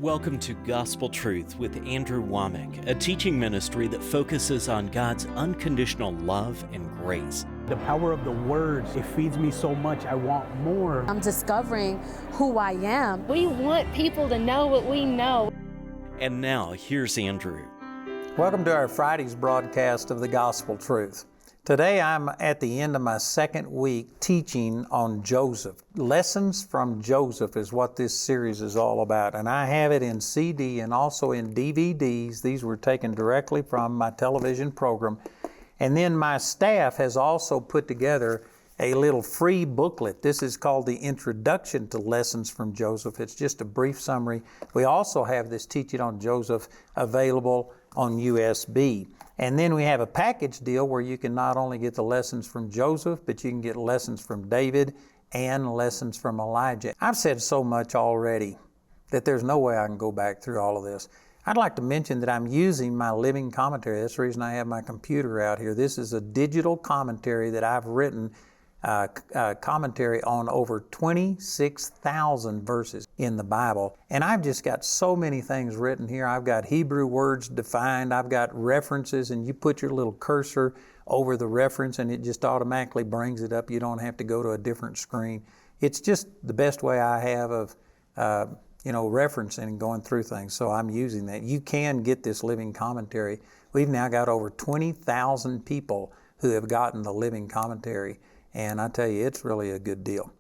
Welcome to Gospel Truth with Andrew Wommack, a teaching ministry that focuses on God's unconditional love and grace. The power of the words, it feeds me so much, I want more. I'm discovering who I am. We want people to know what we know. And now, here's Andrew. Welcome to our Friday's broadcast of the Gospel Truth. Today I'm at the end of my second week teaching on Joseph. Lessons from Joseph is what this series is all about. And I have it in CD and also in DVDs. These were taken directly from my television program. And then my staff has also put together a little free booklet. This is called the Introduction to Lessons from Joseph. It's just a brief summary. We also have this teaching on Joseph available on USB. And then we have a package deal where you can not only get the lessons from Joseph, but you can get lessons from David and lessons from Elijah. I've said so much already that there's no way I can go back through all of this. I'd like to mention that I'm using my living commentary. That's the reason I have my computer out here. This is a digital commentary that I've written, commentary on over 26,000 verses in the Bible. And I've just got so many things written here. I've got Hebrew words defined. I've got references, and you put your little cursor over the reference and it just automatically brings it up. You don't have to go to a different screen. It's just the best way I have of referencing and going through things. So I'm using that. You can get this living commentary. We've now got over 20,000 people who have gotten the living commentary. And I tell you, it's really a good deal.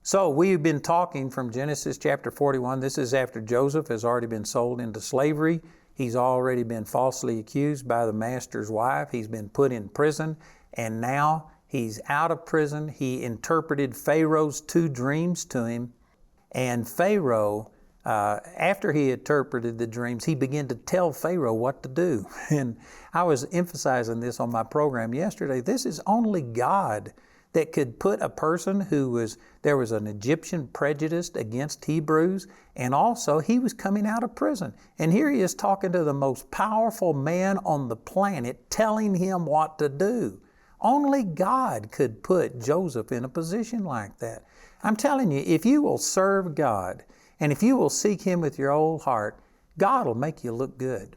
So we've been talking from Genesis chapter 41. This is after Joseph has already been sold into slavery. He's already been falsely accused by the master's wife. He's been put in prison. And now he's out of prison. He interpreted Pharaoh's 2 dreams to him. And Pharaoh, after he interpreted the dreams, he began to tell Pharaoh what to do. And I was emphasizing this on my program yesterday. This is only God that could put a person there was an Egyptian prejudice against Hebrews, and also he was coming out of prison. And here he is talking to the most powerful man on the planet, telling him what to do. Only God could put Joseph in a position like that. I'm telling you, if you will serve God, and if you will seek Him with your whole heart, God will make you look good.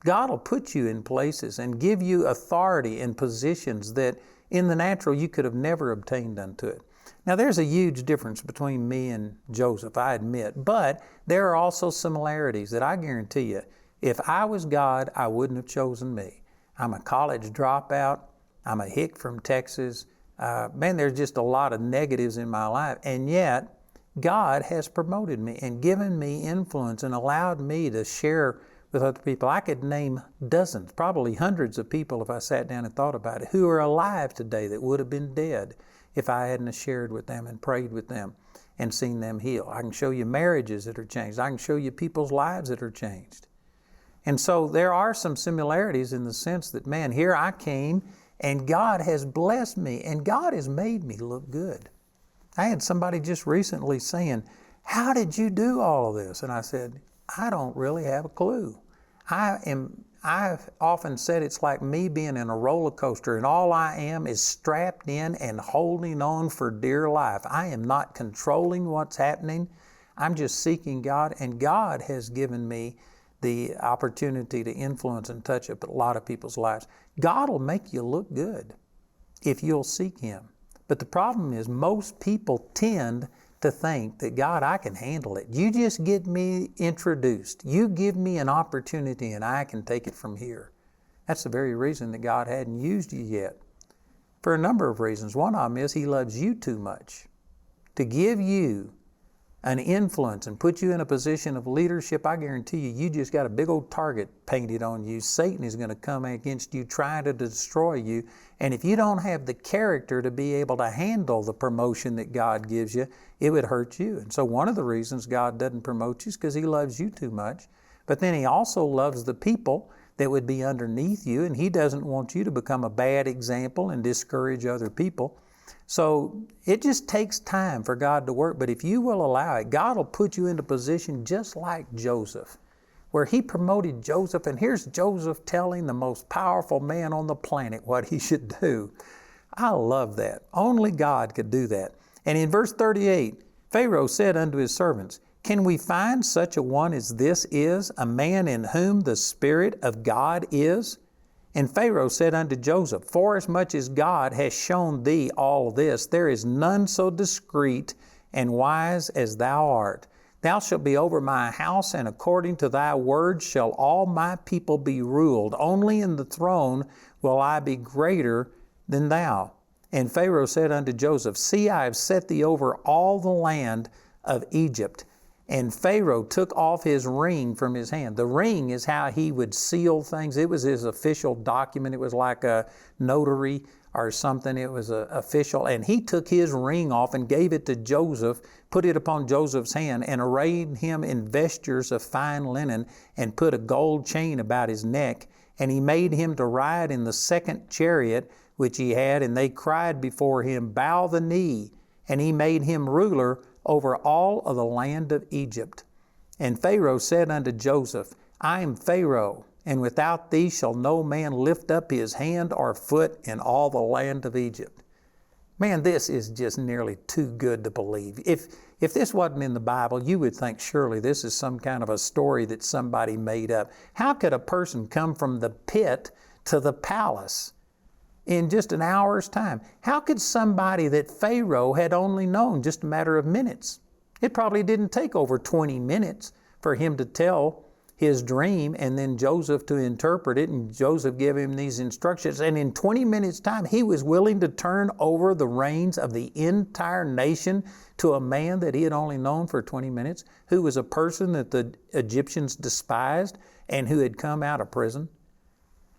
God will put you in places and give you authority and positions that in the natural you could have never obtained unto it. Now there's a huge difference between me and Joseph, I admit, but there are also similarities that I guarantee you, if I was God, I wouldn't have chosen me. I'm a college dropout. I'm a hick from Texas. There's just a lot of negatives in my life, and yet God has promoted me and given me influence and allowed me to share with other people. I could name dozens, probably hundreds of people if I sat down and thought about it, who are alive today that would have been dead if I hadn't shared with them and prayed with them and seen them heal. I can show you marriages that are changed. I can show you people's lives that are changed. And so there are some similarities in the sense that, here I came and God has blessed me and God has made me look good. I had somebody just recently saying, "How did you do all of this?" And I said, I don't really have a clue. I've often said it's like me being in a roller coaster and all I am is strapped in and holding on for dear life. I am not controlling what's happening. I'm just seeking God, and God has given me the opportunity to influence and touch a lot of people's lives. God will make you look good if you'll seek Him. But the problem is most people tend to think that, God, I can handle it. You just get me introduced. You give me an opportunity and I can take it from here. That's the very reason that God hadn't used you yet. For a number of reasons. One of them is He loves you too much to give you an influence and put you in a position of leadership. I guarantee you just got a big old target painted on you. Satan is going to come against you, trying to destroy you. And if you don't have the character to be able to handle the promotion that God gives you, it would hurt you. And so one of the reasons God doesn't promote you is because He loves you too much. But then He also loves the people that would be underneath you, and He doesn't want you to become a bad example and discourage other people. So it just takes time for God to work, but if you will allow it, God will put you into position just like Joseph, where He promoted Joseph, and here's Joseph telling the most powerful man on the planet what he should do. I love that. Only God could do that. And in verse 38, Pharaoh said unto his servants, Can we find such a one as this is, a man in whom the Spirit of God is? And Pharaoh said unto Joseph, Forasmuch as God has shown thee all this, there is none so discreet and wise as thou art. Thou shalt be over my house, and according to thy word shall all my people be ruled. Only in the throne will I be greater than thou. And Pharaoh said unto Joseph, See, I have set thee over all the land of Egypt. And Pharaoh took off his ring from his hand. The ring is how he would seal things. It was his official document. It was like a notary or something. It was official. And he took his ring off and gave it to Joseph, put it upon Joseph's hand, and arrayed him in vestures of fine linen, and put a gold chain about his neck. And he made him to ride in the second chariot which he had, and they cried before him, Bow the knee. And he made him ruler over all of the land of Egypt. And Pharaoh said unto Joseph, I am Pharaoh, and without thee shall no man lift up his hand or foot in all the land of Egypt. Man, this is just nearly too good to believe. If this wasn't in the Bible, you would think surely this is some kind of a story that somebody made up. How could a person come from the pit to the palace in just an hour's time? How could somebody that Pharaoh had only known just a matter of minutes? It probably didn't take over 20 minutes for him to tell his dream and then Joseph to interpret it, and Joseph gave him these instructions. And in 20 minutes' time, he was willing to turn over the reins of the entire nation to a man that he had only known for 20 minutes, who was a person that the Egyptians despised and who had come out of prison.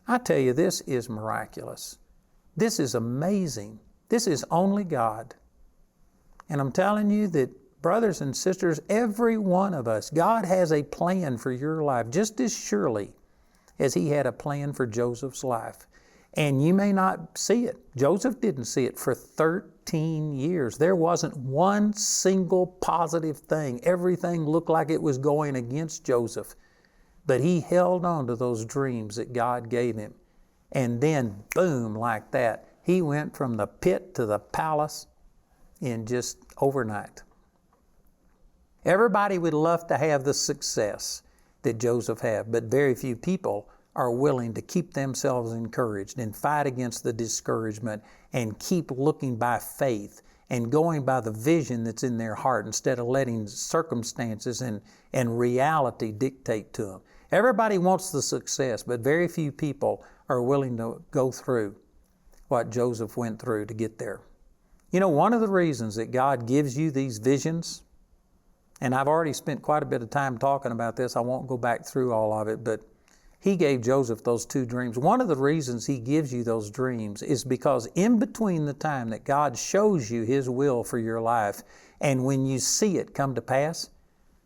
I tell you, this is miraculous. This is amazing. This is only God. And I'm telling you that, brothers and sisters, every one of us, God has a plan for your life just as surely as He had a plan for Joseph's life. And you may not see it. Joseph didn't see it for 13 years. There wasn't one single positive thing. Everything looked like it was going against Joseph. But he held on to those dreams that God gave him. And then, boom, like that, he went from the pit to the palace in just overnight. Everybody would love to have the success that Joseph had, but very few people are willing to keep themselves encouraged and fight against the discouragement and keep looking by faith and going by the vision that's in their heart instead of letting circumstances and reality dictate to them. Everybody wants the success, but very few people are willing to go through what Joseph went through to get there. You know, one of the reasons that God gives you these visions, and I've already spent quite a bit of time talking about this, I won't go back through all of it, but He gave Joseph those two dreams. One of the reasons He gives you those dreams is because in between the time that God shows you His will for your life and when you see it come to pass,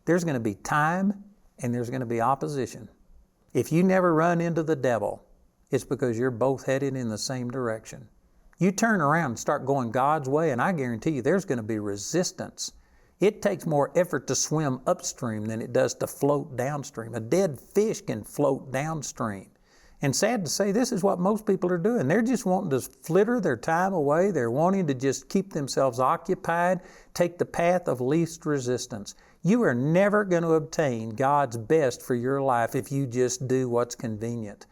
there's going to be time and there's going to be opposition. If you never run into the devil, it's because you're both headed in the same direction. You turn around and start going God's way, and I guarantee you there's going to be resistance. It takes more effort to swim upstream than it does to float downstream. A dead fish can float downstream. And sad to say, this is what most people are doing. They're just wanting to flitter their time away. They're wanting to just keep themselves occupied, take the path of least resistance. You are never going to obtain God's best for your life if you just do what's convenient.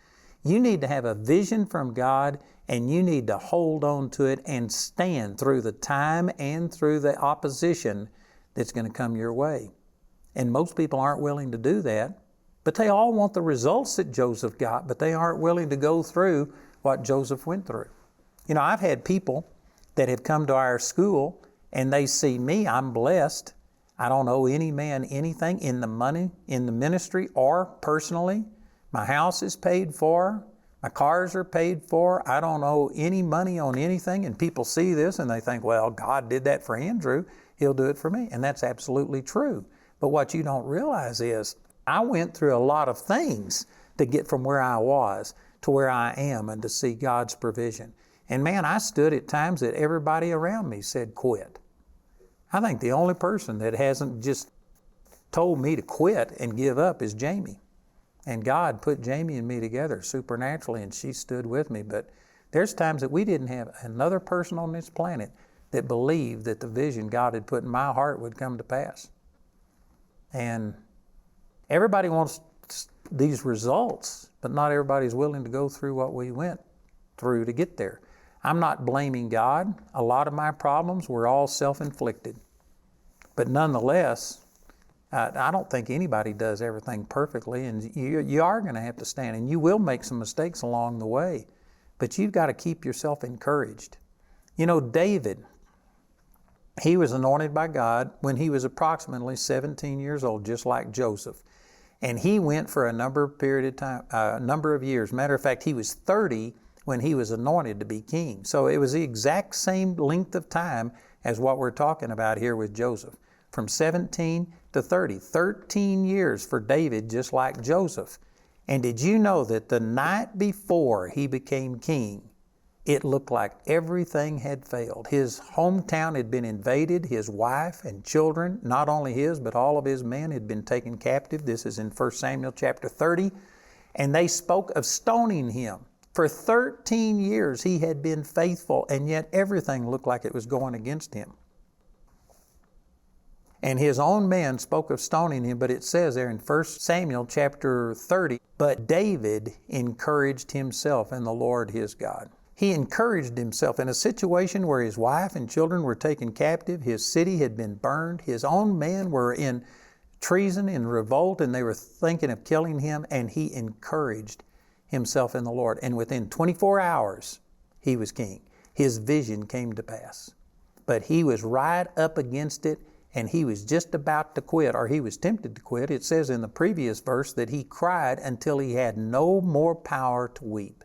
You need to have a vision from God, and you need to hold on to it and stand through the time and through the opposition that's going to come your way. And most people aren't willing to do that, but they all want the results that Joseph got, but they aren't willing to go through what Joseph went through. You know, I've had people that have come to our school and they see me, I'm blessed. I don't owe any man anything in the money, in the ministry, or personally. My house is paid for. My cars are paid for. I don't owe any money on anything. And people see this and they think, well, God did that for Andrew. He'll do it for me. And that's absolutely true. But what you don't realize is I went through a lot of things to get from where I was to where I am and to see God's provision. And man, I stood at times that everybody around me said quit. I think the only person that hasn't just told me to quit and give up is Jamie. And God put Jamie and me together supernaturally, and she stood with me. But there's times that we didn't have another person on this planet that believed that the vision God had put in my heart would come to pass. And everybody wants these results, but not everybody's willing to go through what we went through to get there. I'm not blaming God. A lot of my problems were all self-inflicted. But nonetheless, I don't think anybody does everything perfectly, and you are going to have to stand, and you will make some mistakes along the way, but you've got to keep yourself encouraged. You know, David, he was anointed by God when he was approximately 17 years old, just like Joseph. And he went for a number of years. Matter of fact, he was 30 when he was anointed to be king. So it was the exact same length of time as what we're talking about here with Joseph. From 17 to 30, 13 years for David, just like Joseph. And did you know that the night before he became king, it looked like everything had failed. His hometown had been invaded. His wife and children, not only his, but all of his men had been taken captive. This is in 1 Samuel chapter 30. And they spoke of stoning him. For 13 years he had been faithful, and yet everything looked like it was going against him. And his own men spoke of stoning him, but it says there in 1 Samuel chapter 30, but David encouraged himself in the Lord his God. He encouraged himself in a situation where his wife and children were taken captive, his city had been burned, his own men were in treason, in revolt, and they were thinking of killing him, and he encouraged himself in the Lord. And within 24 hours, he was king. His vision came to pass. But he was right up against it, and he was just about to quit, or he was tempted to quit. It says in the previous verse that he cried until he had no more power to weep.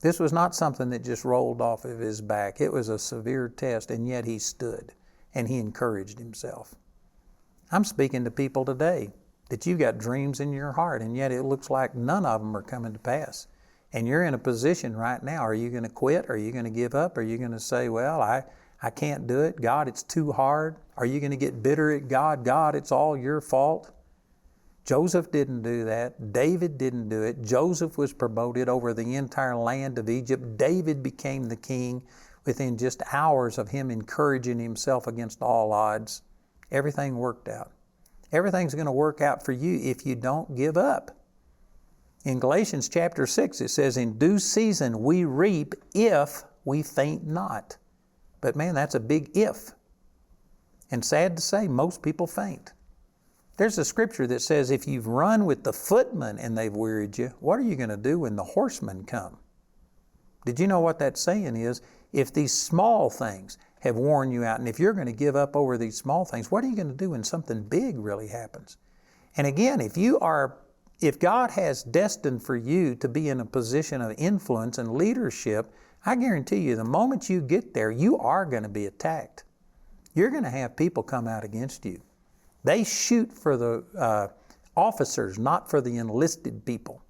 This was not something that just rolled off of his back. It was a severe test, and yet he stood, and he encouraged himself. I'm speaking to people today that you've got dreams in your heart, and yet it looks like none of them are coming to pass. And you're in a position right now. Are you going to quit? Are you going to give up? Are you going to say, well, I can't do it. God, it's too hard. Are you going to get bitter at God? God, it's all your fault. Joseph didn't do that. David didn't do it. Joseph was promoted over the entire land of Egypt. David became the king within just hours of him encouraging himself against all odds. Everything worked out. Everything's going to work out for you if you don't give up. In Galatians chapter 6, it says, in due season we reap if we faint not. But man, that's a big if. And sad to say, most people faint. There's a scripture that says, if you've run with the footmen and they've wearied you, what are you going to do when the horsemen come? Did you know what that's saying is, if these small things have worn you out, and if you're going to give up over these small things, what are you going to do when something big really happens? And again, if God has destined for you to be in a position of influence and leadership, I guarantee you the moment you get there, you are going to be attacked. You're going to have people come out against you. They shoot for the officers, not for the enlisted people.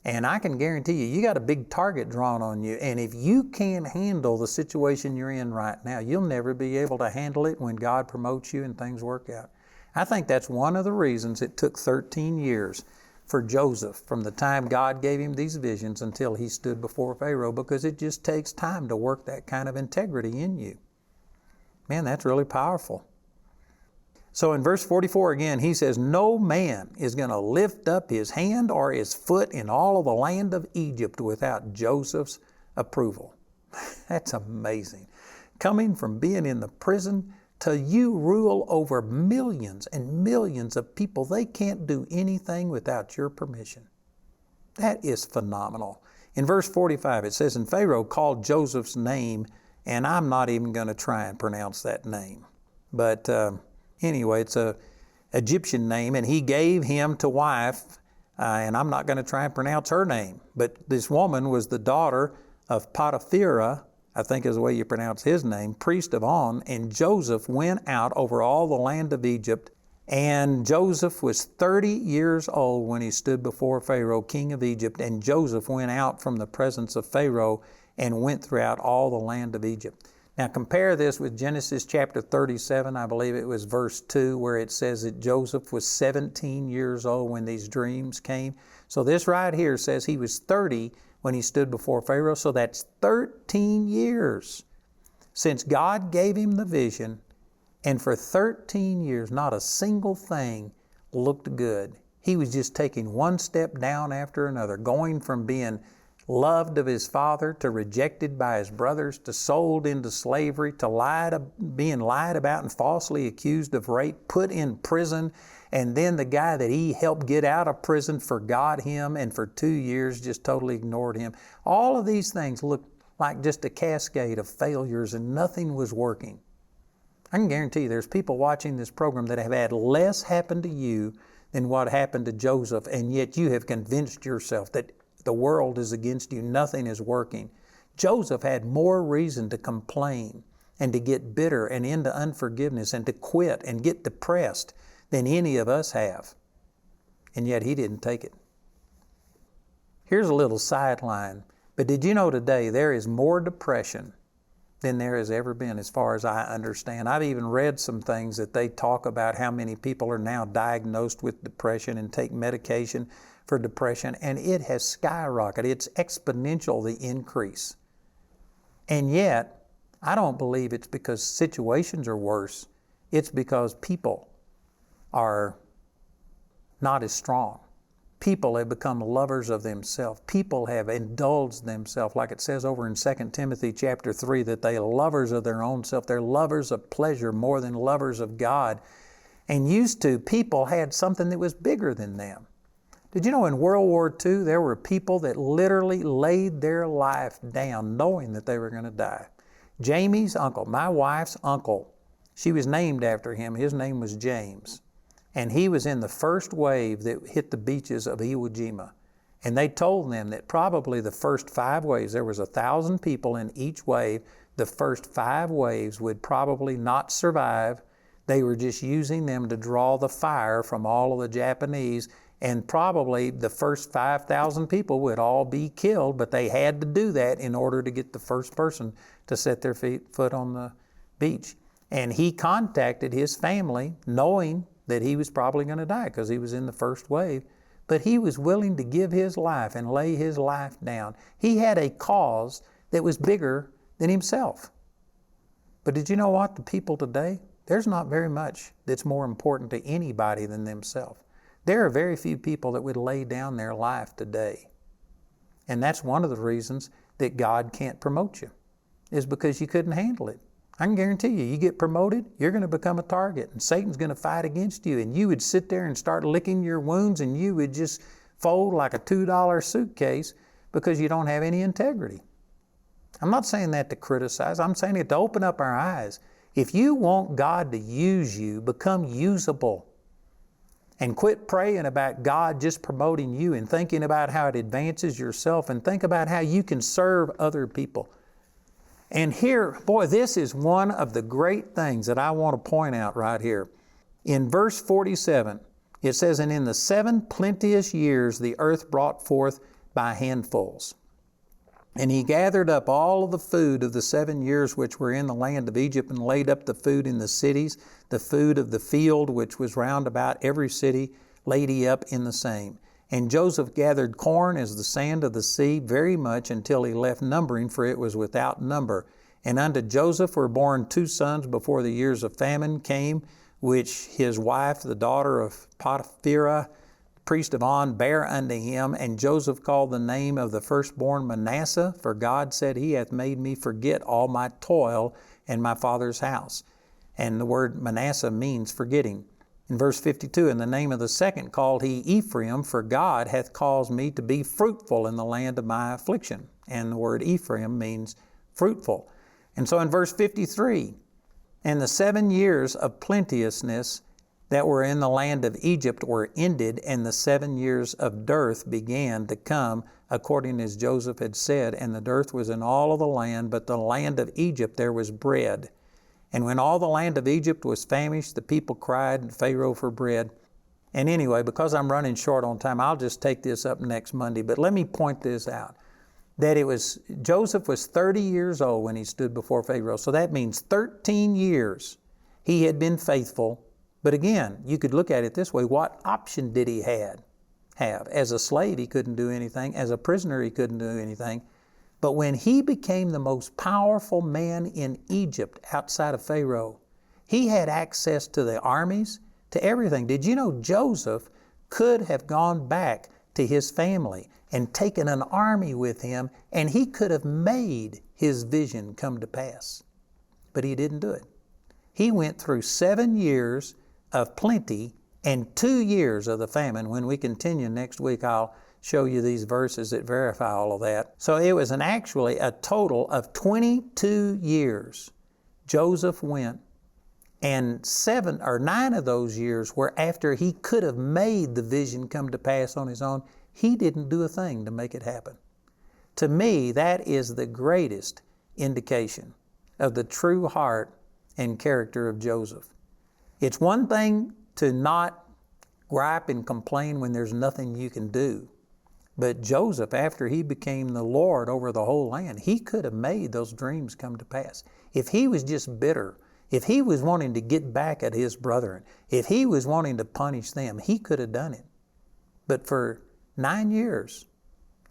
And I can guarantee you got a big target drawn on you. And if you can't handle the situation you're in right now, you'll never be able to handle it when God promotes you and things work out. I think that's one of the reasons it took 13 years for Joseph from the time God gave him these visions until he stood before Pharaoh, because it just takes time to work that kind of integrity in you. Man, that's really powerful. So in verse 44 again, he says, no man is going to lift up his hand or his foot in all of the land of Egypt without Joseph's approval. That's amazing. Coming from being in the prison to you rule over millions and millions of people. They can't do anything without your permission. That is phenomenal. In verse 45, it says, and Pharaoh called Joseph's name, and I'm not even going to try and pronounce that name. But anyway, it's an Egyptian name, and he gave him to wife, and I'm not going to try and pronounce her name. But this woman was the daughter of Potiphera, I think is the way you pronounce his name, priest of On, and Joseph went out over all the land of Egypt. And Joseph was 30 years old when he stood before Pharaoh, king of Egypt, and Joseph went out from the presence of Pharaoh and went throughout all the land of Egypt. Now compare this with Genesis chapter 37, I believe it was verse 2, where it says that Joseph was 17 years old when these dreams came. So this right here says he was 30 when he stood before Pharaoh. So that's 13 years since God gave him the vision And for 13 years, not a single thing looked good. He was just taking one step down after another, going from being loved of his father to rejected by his brothers to sold into slavery to being lied about and falsely accused of rape, put in prison, and then the guy that he helped get out of prison forgot him and for 2 years just totally ignored him. All of these things looked like just a cascade of failures and nothing was working. I can guarantee you there's people watching this program that have had less happen to you than what happened to Joseph, and yet you have convinced yourself that the world is against you, nothing is working. Joseph had more reason to complain and to get bitter and into unforgiveness and to quit and get depressed than any of us have. And yet he didn't take it. Here's a little sideline. But did you know today there is more depression than there has ever been as far as I understand? I've even read some things that they talk about how many people are now diagnosed with depression and take medication for depression, and it has skyrocketed. It's exponential, the increase. And yet, I don't believe it's because situations are worse. It's because people are not as strong. People have become lovers of themselves. People have indulged themselves, like it says over in 2 Timothy chapter 3, that they are lovers of their own self. They're lovers of pleasure more than lovers of God. And used to, people had something that was bigger than them. Did you know in World War II, there were people that literally laid their life down knowing that they were going to die? Jamie's uncle, my wife's uncle, she was named after him. His name was James. And he was in the first wave that hit the beaches of Iwo Jima. And they told them that probably the first 5 waves, there was 1,000 people in each wave, the first 5 waves would probably not survive. They were just using them to draw the fire from all of the Japanese, and probably the first 5,000 people would all be killed, but they had to do that in order to get the first person to set their foot on the beach. And he contacted his family knowing that he was probably going to die because he was in the first wave, but he was willing to give his life and lay his life down. He had a cause that was bigger than himself. But did you know what? The people today, there's not very much that's more important to anybody than themselves. There are very few people that would lay down their life today. And that's one of the reasons that God can't promote you, is because you couldn't handle it. I can guarantee you, you get promoted, you're going to become a target, and Satan's going to fight against you, and you would sit there and start licking your wounds, and you would just fold like a $2 suitcase because you don't have any integrity. I'm not saying that to criticize. I'm saying it to open up our eyes. If you want God to use you, become usable. And quit praying about God just promoting you and thinking about how it advances yourself, and think about how you can serve other people. And here, boy, this is one of the great things that I want to point out right here. In verse 47, it says, "And in the 7 plenteous years the earth brought forth by handfuls. And he gathered up all of the food of the 7 years which were in the land of Egypt, and laid up the food in the cities, the food of the field which was round about every city laid he up in the same. And Joseph gathered corn as the sand of the sea very much, until he left numbering, for it was without number. And unto Joseph were born 2 sons before the years of famine came, which his wife, the daughter of Potiphera, priest of On, bare unto him. And Joseph called the name of the firstborn Manasseh, for God said, He hath made me forget all my toil and my father's house. And the word Manasseh means forgetting. In verse 52, "And the name of the second called he Ephraim, for God hath caused me to be fruitful in the land of my affliction." And the word Ephraim means fruitful. And so in verse 53, "And the 7 years of plenteousness that were in the land of Egypt were ended, and the 7 years of dearth began to come, according as Joseph had said. And the dearth was in all of the land, but the land of Egypt there was bread. And when all the land of Egypt was famished, the people cried to Pharaoh for bread." And anyway, because I'm running short on time, I'll just take this up next Monday. But let me point this out, that Joseph was 30 years old when he stood before Pharaoh. So that means 13 years he had been faithful. But again, you could look at it this way. What option did he have? As a slave, he couldn't do anything. As a prisoner, he couldn't do anything. But when he became the most powerful man in Egypt outside of Pharaoh, He had access to the armies, to everything. Did you know Joseph could have gone back to his family and taken an army with him, and he could have made his vision come to pass? But he didn't do it. He went through 7 years of plenty and 2 years of the famine. When we continue next week, I'll show you these verses that verify all of that. So it was actually a total of 22 years Joseph went, and 7 or 9 of those years were after he could have made the vision come to pass on his own. He didn't do a thing to make it happen. To me, that is the greatest indication of the true heart and character of Joseph. It's one thing to not gripe and complain when there's nothing you can do. But Joseph, after he became the Lord over the whole land, he could have made those dreams come to pass. If he was just bitter, if he was wanting to get back at his brethren, if he was wanting to punish them, he could have done it. But for 9 years,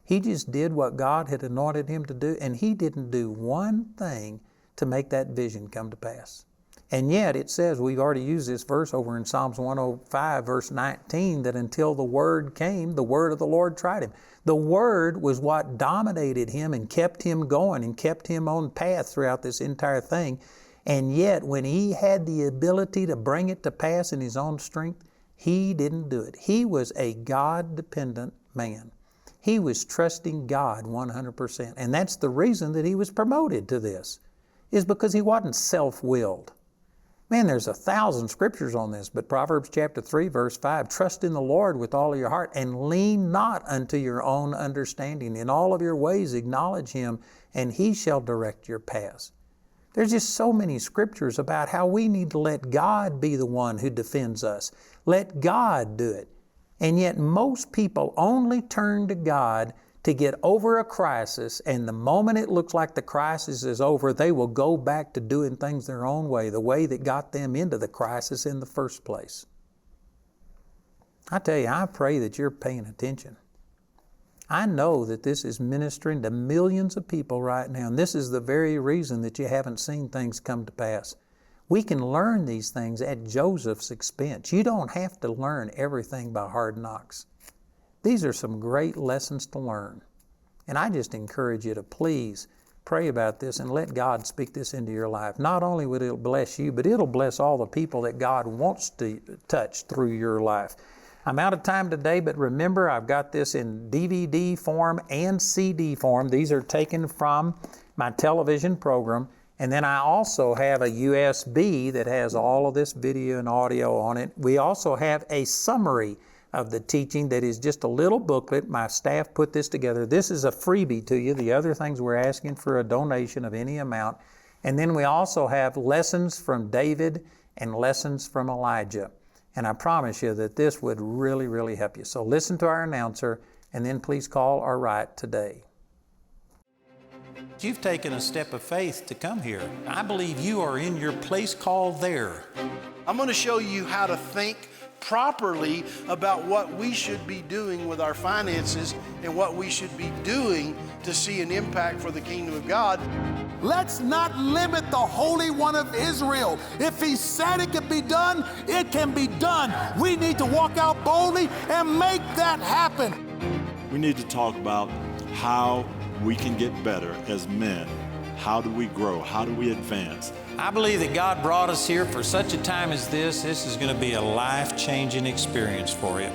he just did what God had anointed him to do, and he didn't do one thing to make that vision come to pass. And yet it says, we've already used this verse over in Psalms 105, verse 19, that until the Word came, the Word of the Lord tried him. The Word was what dominated him and kept him going and kept him on path throughout this entire thing. And yet when he had the ability to bring it to pass in his own strength, he didn't do it. He was a God-dependent man. He was trusting God 100%. And that's the reason that he was promoted to this, is because he wasn't self-willed. Man, there's 1,000 scriptures on this, but Proverbs chapter 3, verse 5, trust in the Lord with all of your heart and lean not unto your own understanding. In all of your ways acknowledge Him, and He shall direct your paths. There's just so many scriptures about how we need to let God be the one who defends us. Let God do it. And yet most people only turn to God to get over a crisis, and the moment it looks like the crisis is over, they will go back to doing things their own way, the way that got them into the crisis in the first place. I tell you, I pray that you're paying attention. I know that this is ministering to millions of people right now, and this is the very reason that you haven't seen things come to pass. We can learn these things at Joseph's expense. You don't have to learn everything by hard knocks. These are some great lessons to learn. And I just encourage you to please pray about this and let God speak this into your life. Not only will it bless you, but it'll bless all the people that God wants to touch through your life. I'm out of time today, but remember, I've got this in DVD form and CD form. These are taken from my television program. And then I also have a USB that has all of this video and audio on it. We also have a summary of the teaching that is just a little booklet. My staff put this together. This is a freebie to you. The other things we're asking for a donation of any amount. And then we also have lessons from David and lessons from Elijah. And I promise you that this would really, really help you. So listen to our announcer, and then please call or write today. You've taken a step of faith to come here. I believe you are in your place called there. I'm going to show you how to think properly about what we should be doing with our finances and what we should be doing to see an impact for the kingdom of God. Let's not limit the Holy One of Israel. If He said it can be done, it can be done. We need to walk out boldly and make that happen. We need to talk about how we can get better as men. How do we grow? How do we advance? I believe that God brought us here for such a time as this. This is going to be a life-changing experience for you.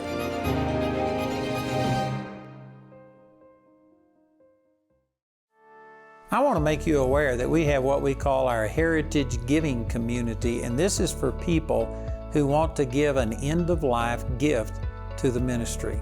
I want to make you aware that we have what we call our Heritage Giving Community, and this is for people who want to give an end-of-life gift to the ministry.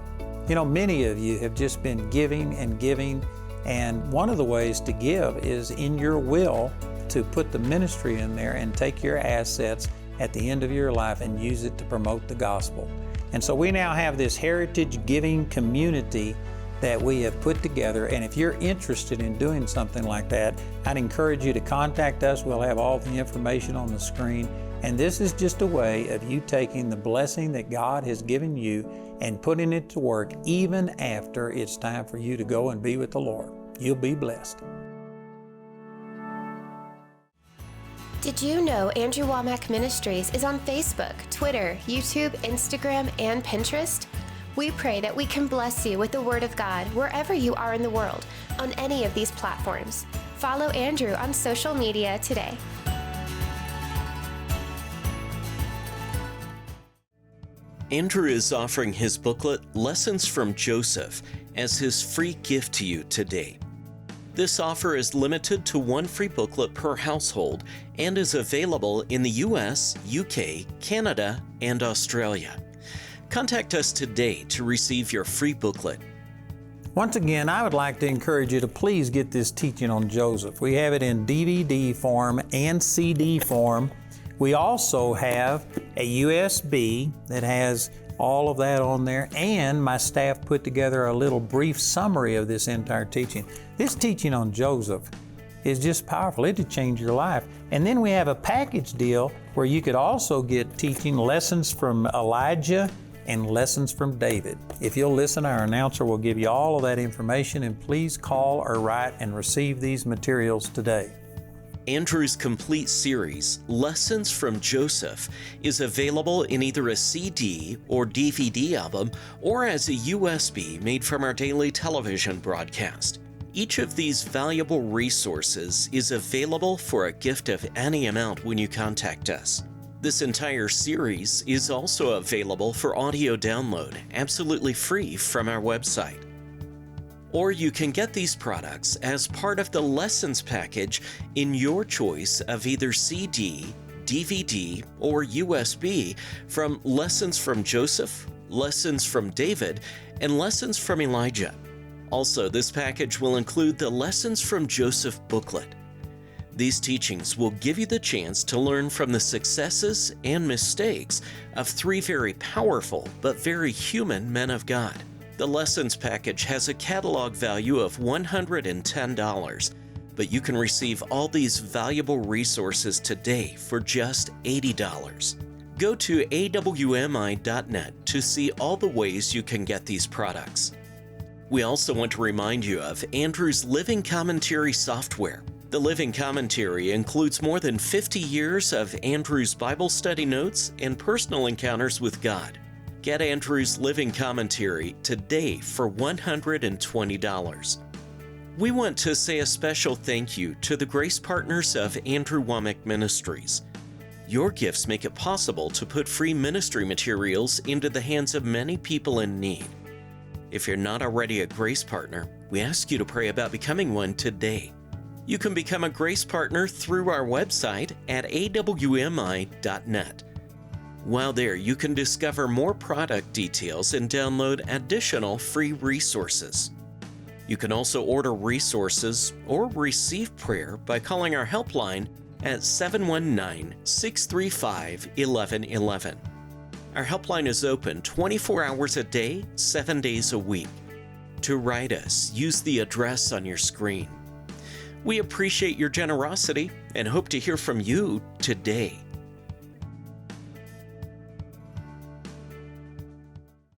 You know, many of you have just been giving and giving, and one of the ways to give is in your will to put the ministry in there and take your assets at the end of your life and use it to promote the gospel. And so we now have this Heritage Giving Community that we have put together, and if you're interested in doing something like that, I'd encourage you to contact us. We'll have all the information on the screen, and this is just a way of you taking the blessing that God has given you and putting it to work even after it's time for you to go and be with the Lord. You'll be blessed. Did you know Andrew Wommack Ministries is on Facebook, Twitter, YouTube, Instagram, and Pinterest? We pray that we can bless you with the Word of God wherever you are in the world on any of these platforms. Follow Andrew on social media today. Andrew is offering his booklet, Lessons from Joseph, as his free gift to you today. This offer is limited to one free booklet per household and is available in the US, UK, Canada, and Australia. Contact us today to receive your free booklet. Once again, I would like to encourage you to please get this teaching on Joseph. We have it in DVD form and CD form. We also have a USB that has all of that on there, and my staff put together a little brief summary of this entire teaching. This teaching on Joseph is just powerful. It'll change your life. And then we have a package deal where you could also get teaching lessons from Elijah and lessons from David. If you'll listen, our announcer will give you all of that information, and please call or write and receive these materials today. Andrew's complete series, Lessons from Joseph, is available in either a CD or DVD album or as a USB made from our daily television broadcast. Each of these valuable resources is available for a gift of any amount when you contact us. This entire series is also available for audio download, absolutely free from our website. Or you can get these products as part of the lessons package in your choice of either CD, DVD, or USB from Lessons from Joseph, Lessons from David, and Lessons from Elijah. Also, this package will include the Lessons from Joseph booklet. These teachings will give you the chance to learn from the successes and mistakes of three very powerful but very human men of God. The Lessons package has a catalog value of $110, but you can receive all these valuable resources today for just $80. Go to awmi.net to see all the ways you can get these products. We also want to remind you of Andrew's Living Commentary software. The Living Commentary includes more than 50 years of Andrew's Bible study notes and personal encounters with God. Get Andrew's Living Commentary today for $120. We want to say a special thank you to the grace partners of Andrew Wommack Ministries. Your gifts make it possible to put free ministry materials into the hands of many people in need. If you're not already a grace partner, we ask you to pray about becoming one today. You can become a grace partner through our website at awmi.net. While there, you can discover more product details and download additional free resources. You can also order resources or receive prayer by calling our helpline at 719-635-1111. Our helpline is open 24 hours a day, 7 days a week. To write us, use the address on your screen. We appreciate your generosity and hope to hear from you today.